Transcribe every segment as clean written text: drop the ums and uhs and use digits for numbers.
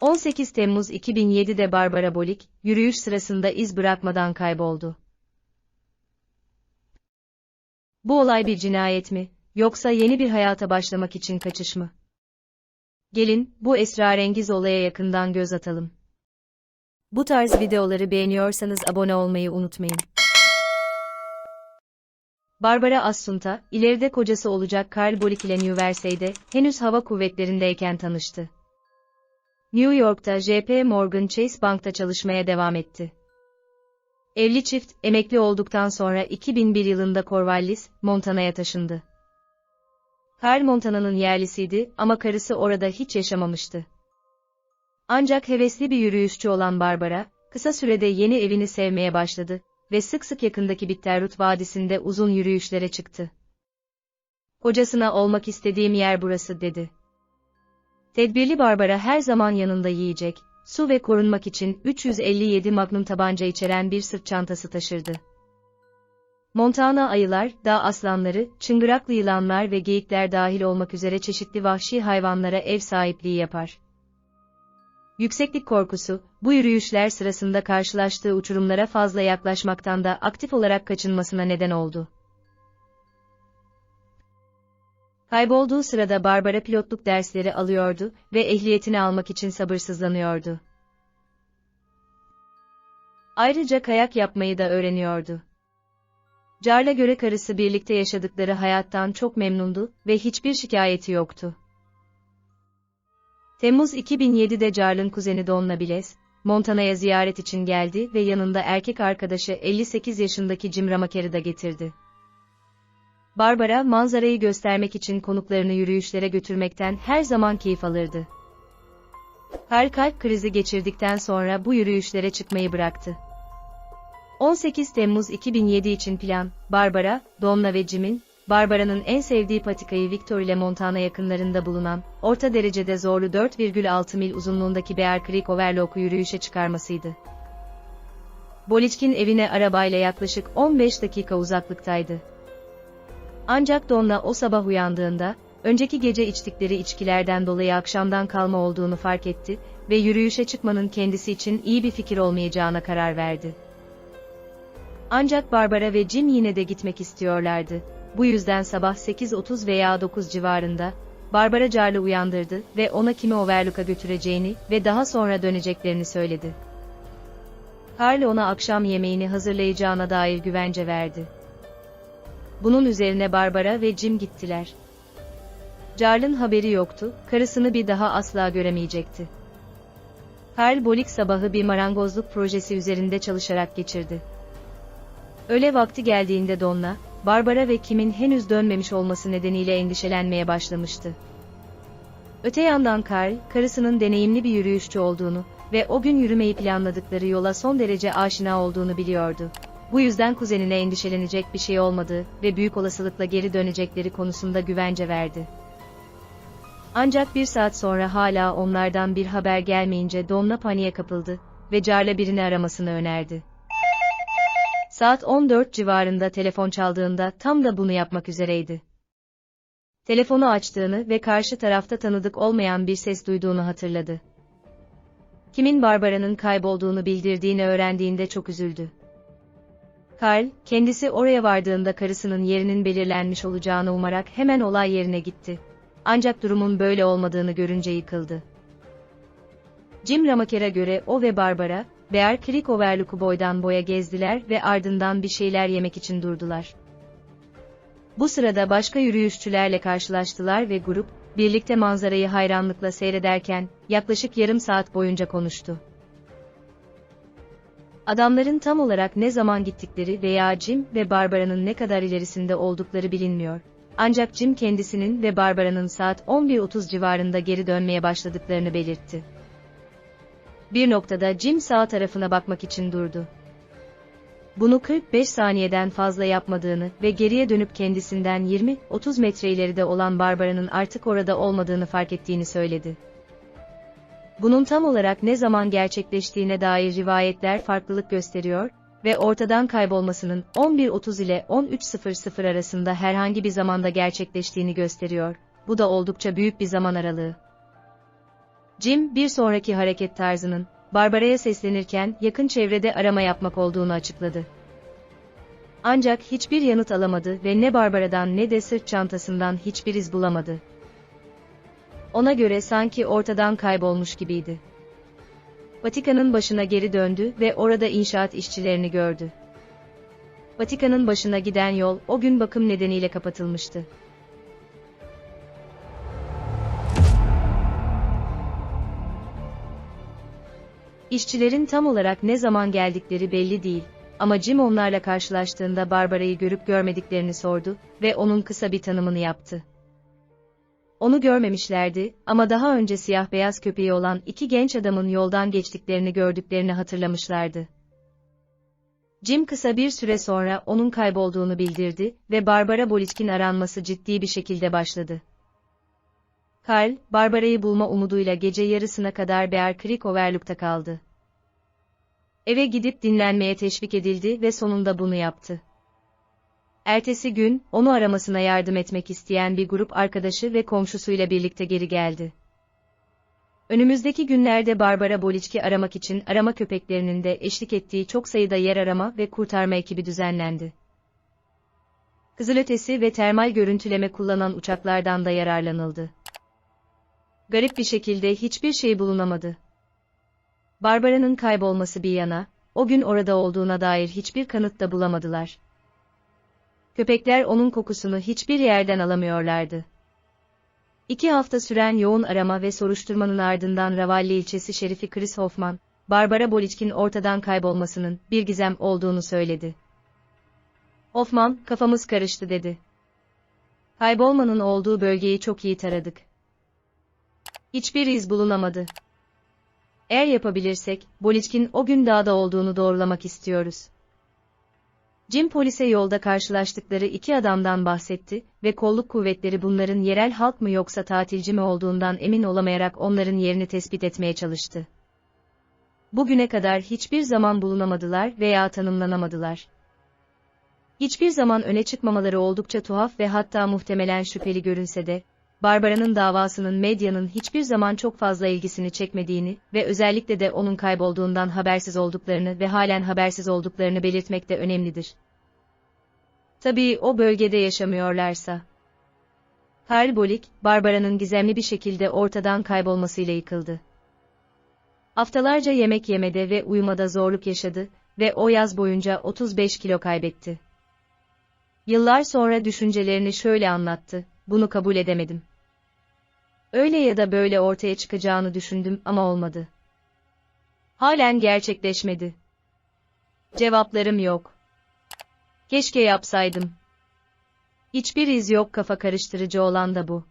18 Temmuz 2007'de Barbara Bolik, yürüyüş sırasında iz bırakmadan kayboldu. Bu olay bir cinayet mi, yoksa yeni bir hayata başlamak için kaçış mı? Gelin, bu esrarengiz olaya yakından göz atalım. Bu tarz videoları beğeniyorsanız abone olmayı unutmayın. Barbara Assunta, ileride kocası olacak Karl Bolik ile New Jersey'de, henüz hava kuvvetlerindeyken tanıştı. New York'ta J.P. Morgan Chase Bank'ta çalışmaya devam etti. Evli çift, emekli olduktan sonra 2001 yılında Corvallis, Montana'ya taşındı. Karl Montana'nın yerlisiydi ama karısı orada hiç yaşamamıştı. Ancak hevesli bir yürüyüşçü olan Barbara, kısa sürede yeni evini sevmeye başladı ve sık sık yakındaki Bitterroot Vadisi'nde uzun yürüyüşlere çıktı. Kocasına "olmak istediğim yer burası" dedi. Tedbirli Barbara her zaman yanında yiyecek, su ve korunmak için 357 Magnum tabanca içeren bir sırt çantası taşırdı. Montana ayılar, dağ aslanları, çıngıraklı yılanlar ve geyikler dahil olmak üzere çeşitli vahşi hayvanlara ev sahipliği yapar. Yükseklik korkusu, bu yürüyüşler sırasında karşılaştığı uçurumlara fazla yaklaşmaktan da aktif olarak kaçınmasına neden oldu. Kaybolduğu sırada Barbara pilotluk dersleri alıyordu ve ehliyetini almak için sabırsızlanıyordu. Ayrıca kayak yapmayı da öğreniyordu. Carl'a göre karısı birlikte yaşadıkları hayattan çok memnundu ve hiçbir şikayeti yoktu. Temmuz 2007'de Carl'ın kuzeni Don Nabiles, Montana'ya ziyaret için geldi ve yanında erkek arkadaşı 58 yaşındaki Jim Ramaker'i de getirdi. Barbara, manzarayı göstermek için konuklarını yürüyüşlere götürmekten her zaman keyif alırdı. Karl kalp krizi geçirdikten sonra bu yürüyüşlere çıkmayı bıraktı. 18 Temmuz 2007 için plan, Barbara, Donna ve Jim'in, Barbara'nın en sevdiği patikayı Victor ile Montana yakınlarında bulunan, orta derecede zorlu 4,6 mil uzunluğundaki Bear Creek Overlook'u yürüyüşe çıkarmasıydı. Bolik'in evine arabayla yaklaşık 15 dakika uzaklıktaydı. Ancak Donna o sabah uyandığında, önceki gece içtikleri içkilerden dolayı akşamdan kalma olduğunu fark etti ve yürüyüşe çıkmanın kendisi için iyi bir fikir olmayacağına karar verdi. Ancak Barbara ve Jim yine de gitmek istiyorlardı. Bu yüzden sabah 8:30 veya 9 civarında, Barbara Carl'ı uyandırdı ve ona kimi Overlook'a götüreceğini ve daha sonra döneceklerini söyledi. Carl ona akşam yemeğini hazırlayacağına dair güvence verdi. Bunun üzerine Barbara ve Jim gittiler. Carl'ın haberi yoktu, karısını bir daha asla göremeyecekti. Karl Bolik sabahı bir marangozluk projesi üzerinde çalışarak geçirdi. Öğle vakti geldiğinde Donna, Barbara ve Kim'in henüz dönmemiş olması nedeniyle endişelenmeye başlamıştı. Öte yandan Karl, karısının deneyimli bir yürüyüşçü olduğunu ve o gün yürümeyi planladıkları yola son derece aşina olduğunu biliyordu. Bu yüzden kuzenine endişelenecek bir şey olmadığı ve büyük olasılıkla geri dönecekleri konusunda güvence verdi. Ancak bir saat sonra hala onlardan bir haber gelmeyince Donna paniğe kapıldı ve Carl'a birini aramasını önerdi. Saat 14 civarında telefon çaldığında tam da bunu yapmak üzereydi. Telefonu açtığını ve karşı tarafta tanıdık olmayan bir ses duyduğunu hatırladı. Kim'in Barbara'nın kaybolduğunu bildirdiğini öğrendiğinde çok üzüldü. Karl, kendisi oraya vardığında karısının yerinin belirlenmiş olacağını umarak hemen olay yerine gitti. Ancak durumun böyle olmadığını görünce yıkıldı. Jim Ramaker'e göre o ve Barbara, Bear Creek Overlook'u boydan boya gezdiler ve ardından bir şeyler yemek için durdular. Bu sırada başka yürüyüşçülerle karşılaştılar ve grup, birlikte manzarayı hayranlıkla seyrederken, yaklaşık yarım saat boyunca konuştu. Adamların tam olarak ne zaman gittikleri veya Jim ve Barbara'nın ne kadar ilerisinde oldukları bilinmiyor. Ancak Jim kendisinin ve Barbara'nın saat 11:30 civarında geri dönmeye başladıklarını belirtti. Bir noktada Jim sağ tarafına bakmak için durdu. Bunu 45 saniyeden fazla yapmadığını ve geriye dönüp kendisinden 20-30 metre ileride olan Barbara'nın artık orada olmadığını fark ettiğini söyledi. Bunun tam olarak ne zaman gerçekleştiğine dair rivayetler farklılık gösteriyor ve ortadan kaybolmasının 11:30 ile 13:00 arasında herhangi bir zamanda gerçekleştiğini gösteriyor. Bu da oldukça büyük bir zaman aralığı. Jim, bir sonraki hareket tarzının, Barbara'ya seslenirken yakın çevrede arama yapmak olduğunu açıkladı. Ancak hiçbir yanıt alamadı ve ne Barbara'dan ne de sırt çantasından hiçbir iz bulamadı. Ona göre sanki ortadan kaybolmuş gibiydi. Vatikan'ın başına geri döndü ve orada inşaat işçilerini gördü. Vatikan'ın başına giden yol o gün bakım nedeniyle kapatılmıştı. İşçilerin tam olarak ne zaman geldikleri belli değil, ama Jim onlarla karşılaştığında Barbara'yı görüp görmediklerini sordu ve onun kısa bir tanımını yaptı. Onu görmemişlerdi ama daha önce siyah beyaz köpeği olan iki genç adamın yoldan geçtiklerini gördüklerini hatırlamışlardı. Jim kısa bir süre sonra onun kaybolduğunu bildirdi ve Barbara Bolichkin aranması ciddi bir şekilde başladı. Carl, Barbara'yı bulma umuduyla gece yarısına kadar Bear Creek Overlook'ta kaldı. Eve gidip dinlenmeye teşvik edildi ve sonunda bunu yaptı. Ertesi gün, onu aramasına yardım etmek isteyen bir grup arkadaşı ve komşusuyla birlikte geri geldi. Önümüzdeki günlerde Barbara Bolichki aramak için arama köpeklerinin de eşlik ettiği çok sayıda yer arama ve kurtarma ekibi düzenlendi. Kızılötesi ve termal görüntüleme kullanan uçaklardan da yararlanıldı. Garip bir şekilde hiçbir şey bulunamadı. Barbara'nın kaybolması bir yana, o gün orada olduğuna dair hiçbir kanıt da bulamadılar. Köpekler onun kokusunu hiçbir yerden alamıyorlardı. 2 hafta süren yoğun arama ve soruşturmanın ardından Ravalli ilçesi şerifi Chris Hoffman, Barbara Bolichkin ortadan kaybolmasının bir gizem olduğunu söyledi. Hoffman, "Kafamız karıştı," dedi. "Kaybolmanın olduğu bölgeyi çok iyi taradık. Hiçbir iz bulunamadı. Eğer yapabilirsek, Bolichkin o gün dağda olduğunu doğrulamak istiyoruz." Jim polise yolda karşılaştıkları iki adamdan bahsetti ve kolluk kuvvetleri bunların yerel halk mı yoksa tatilci mi olduğundan emin olamayarak onların yerini tespit etmeye çalıştı. Bugüne kadar hiçbir zaman bulunamadılar veya tanımlanamadılar. Hiçbir zaman öne çıkmamaları oldukça tuhaf ve hatta muhtemelen şüpheli görünse de, Barbara'nın davasının medyanın hiçbir zaman çok fazla ilgisini çekmediğini ve özellikle de onun kaybolduğundan habersiz olduklarını ve halen habersiz olduklarını belirtmek de önemlidir. Tabii o bölgede yaşamıyorlarsa. Carl Bolik, Barbara'nın gizemli bir şekilde ortadan kaybolmasıyla yıkıldı. Haftalarca yemek yemede ve uyumada zorluk yaşadı ve o yaz boyunca 35 kilo kaybetti. Yıllar sonra düşüncelerini şöyle anlattı: "Bunu kabul edemedim. Öyle ya da böyle ortaya çıkacağını düşündüm ama olmadı. Halen gerçekleşmedi. Cevaplarım yok. Keşke yapsaydım. Hiçbir iz yok." Kafa karıştırıcı olan da bu.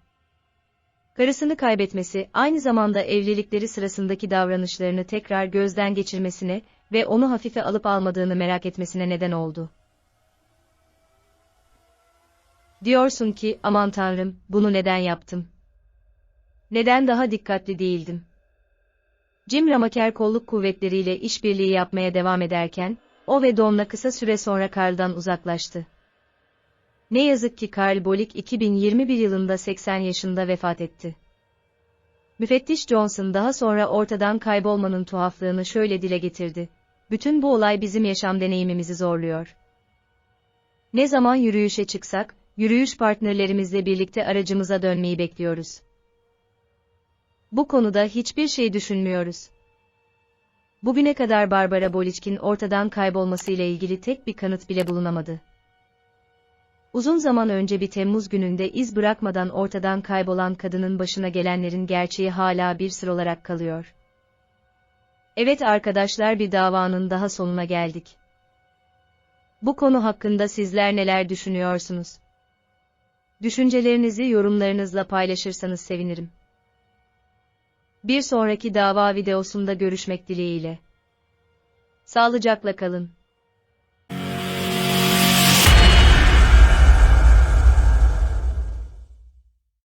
Karısını kaybetmesi, aynı zamanda evlilikleri sırasındaki davranışlarını tekrar gözden geçirmesine ve onu hafife alıp almadığını merak etmesine neden oldu. Diyorsun ki, "Aman Tanrım, bunu neden yaptım? Neden daha dikkatli değildim?" Jim Ramaker kolluk kuvvetleriyle işbirliği yapmaya devam ederken, o ve Donna kısa süre sonra Carl'dan uzaklaştı. Ne yazık ki Carl Bolik 2021 yılında 80 yaşında vefat etti. Müfettiş Johnson daha sonra ortadan kaybolmanın tuhaflığını şöyle dile getirdi: "Bütün bu olay bizim yaşam deneyimimizi zorluyor. Ne zaman yürüyüşe çıksak, yürüyüş partnerlerimizle birlikte aracımıza dönmeyi bekliyoruz. Bu konuda hiçbir şey düşünmüyoruz." Bugüne kadar Barbara Bolichkin ortadan kaybolmasıyla ilgili tek bir kanıt bile bulunamadı. Uzun zaman önce bir Temmuz gününde iz bırakmadan ortadan kaybolan kadının başına gelenlerin gerçeği hala bir sır olarak kalıyor. Evet arkadaşlar, bir davanın daha sonuna geldik. Bu konu hakkında sizler neler düşünüyorsunuz? Düşüncelerinizi yorumlarınızla paylaşırsanız sevinirim. Bir sonraki dava videosunda görüşmek dileğiyle. Sağlıcakla kalın.